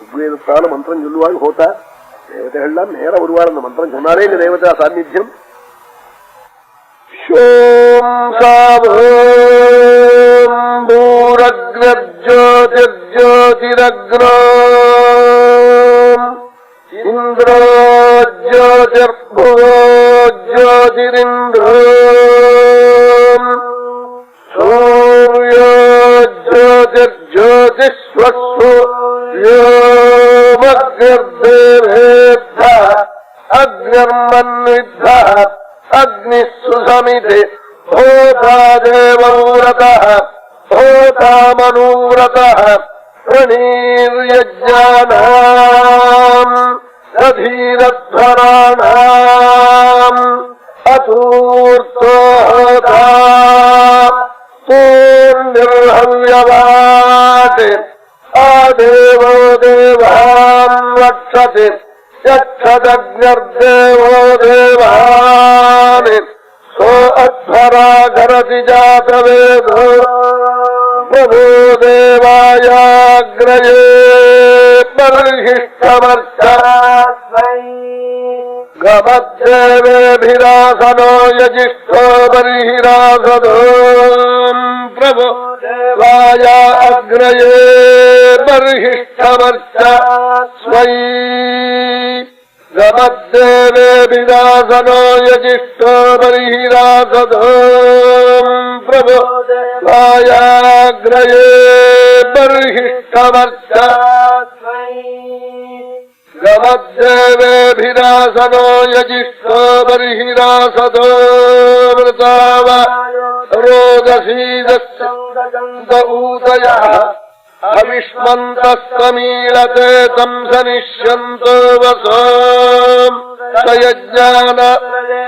ருக்வேதத்தால மந்திரம் சொல்லுவாள் ஹோத்தா. தேவதைகள்லாம் நேரம் வருவாள். அந்த மந்திரம் சொன்னாலே இந்த தேவதா சாநித்தியம். பூரக்ஞோதிர்ஜோதிரக்னோ இந்திரோ ஜோதிர்புவோ ஜோதிரிந்திரோ சூர்யோ ஜோதிர்ஜோதிஸ்வஸ்ஸு யோமக்னிர்தேவேப்தः அக்னிர்மன்வித்தः அக்னிः சுசமிதே ஹோதா தேவவ்ரதः ஹோதா மனுவ்ரதः பிரணீர்யஜ்ஞானாம் அதீரத்வராணாம் அதூர்த்தோ ஹோதா பூர்ணிர்ஹவ்யவாட் ஆதேவோ தேவான் ரக்ஷதி யக்ஷதக்ஞர்தேவோ தேவான் சோ அத்வராகரதி ஜாதவேதோ பிரபோ தேவாயாக்ரயே பர்ஹிஷ்டமர்ச்சாஸ்மை கமத்தேவேபிராசனோ யஜிஷ்டோ பர்ஹிராசதோ பிரபோ தேவாயாக்ரயே பர்ஹிஷ்டமர்ச்சாஸ்மை गमद्देवेभिदासनो यजिष्ठो बर्हिरासदो प्रभो वायाग्रये बर्हिष्ठमर्चास्मै गमद्देवेभिदासनो यजिष्ठो बर्हिरासदो मृताव रोदसीदस्सन्द ऊतयः अविष्मन्तस्तमीलते तं सनिष्यन्तो वसो सयज्ञान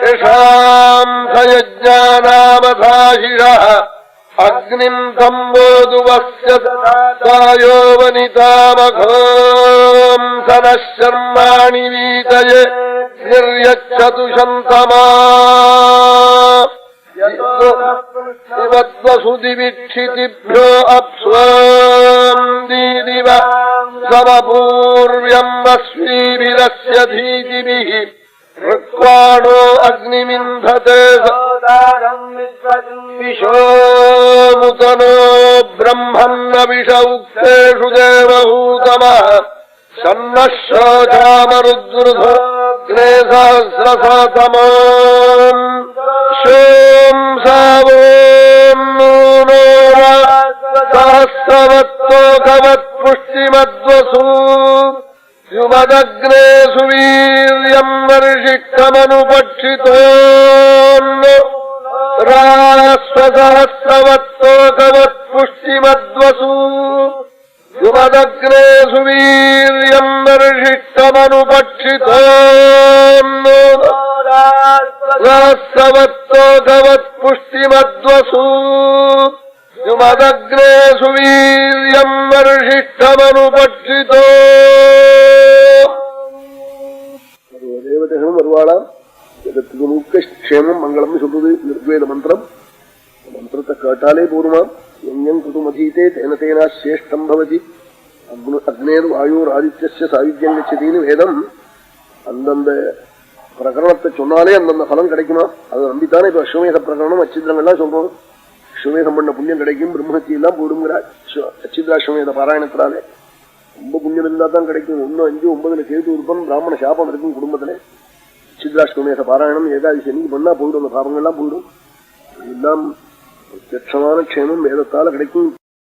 यशां सयज्ञानामथाशिषः अग्निं सम्बोधुवस्य दायो वनितामघों सनः शर्माणि वीतये निर्यच्छतु शन्तमा वसुदिवीक्षितिभ्यो अप्स्वाम् दीदिव समपूर्व्यम् अश्वीभिरस्य धीतिभिः ऋक्वाणो अग्निमिन्धते विशोमुतनो ब्रह्मन्न विष उक्तेषु देवहूतमः सन्नः शोचामरुद्रुधो अग्ने सहस्रशतमाम् सोम सावोम नूनोरा सहस्रवत्तोकवत्पुष्टिमद्वसु युमदग्ने सुवीर्यम् वर्षिष्ठमनुपक्षितोऽन्नो रास्वसहस्रवत्तोकवत्पुष्टिमद्वसु युमदग्ने सुवीर्यम् वर्षिष्ठमनुपक्षितोऽन्नो सहस्रवत्तोकवत्पुष्टिमद्वसु युमदग्ने सुवीर्यम् वर्षिष्ठमनुपक्षितो தேவதைகளும் வருவாளாம். ஜகத்துக்கு முக்க க்ஷேமம் மங்களம்னு சொல்றது நிர்வேத மந்திரம். மந்திரத்தை கேட்டாலே போருமாம். யஞம் குதுமதீதே தேன தேனா சேஷ்டம் பவதி அக்னேர் வாயோர் ஆதித்யஸ்ய சாயுஜ்யம் கச்சதின்னு வேதம் அந்தந்த பிரகரணத்தை சொன்னாலே அந்தந்த பலம் கிடைக்குமா? அதை நம்பித்தானே இப்ப அஸ்வமேத பிரகரணம் அச்சித்திரங்கள்லாம் சொல்றோம். அஸ்வமேதம் பண்ண புண்ணியம் கிடைக்கும், பிரம்மஹத்தி எல்லாம் போடுங்கிறார் அச்சித்ராஸ்வமேத பாராயணத்தினாலே. ரொம்ப புண்ணியம் இருந்தா தான் கிடைக்கும். 1, 5, 9 கேது இருப்பம் பிராமண சாபம் இருக்கும் குடும்பத்திலே. அச்சித்ராஸ்வமேத பாராயணம் ஏகாதசி அன்னைக்கு பண்ணா போயிடும், அந்த பாபங்கள்லாம் போயிடும். எல்லாம் பிரத்யட்சமான க்ஷேமம் வேதத்தால கிடைக்கும்.